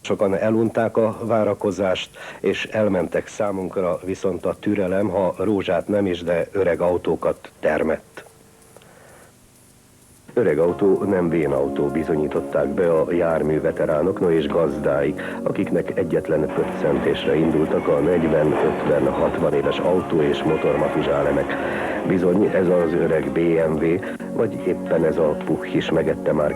Sokan elunták a várakozást, és elmentek, számunkra viszont a türelem, ha rózsát nem is, de öreg autókat termett. Öreg autó nem vénautó, bizonyították be a jármű veteránok, no és gazdái, akiknek egyetlen pöccentésre indultak a 40-50-60 éves autó és motormatizsálemek. Bizony ez az öreg BMW, vagy éppen ez a puh is megette már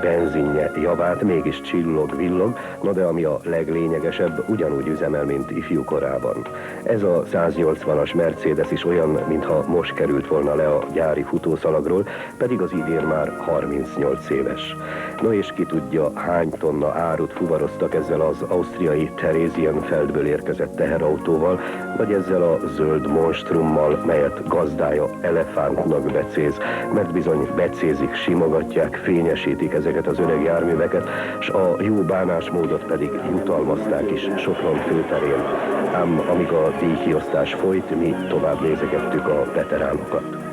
benzinje javát, mégis csillog-villog, na de ami a leglényegesebb, ugyanúgy üzemel, mint ifjú korában. Ez a 180-as Mercedes is olyan, mintha most került volna le a gyári futószalagról, pedig az idén már 38 éves. No és ki tudja, hány tonna árut fuvaroztak ezzel az ausztriai Theresienfeldből érkezett teherautóval, vagy ezzel a zöld monstrummal, melyet gazdája elefántnak becéz, mert bizony becézik, simogatják, fényesítik ezeket az öreg járműveket, s a jó bánásmódot pedig jutalmazták is Sopron főterén. Ám amíg a díjkiosztás folyt, mi tovább nézegettük a veteránokat.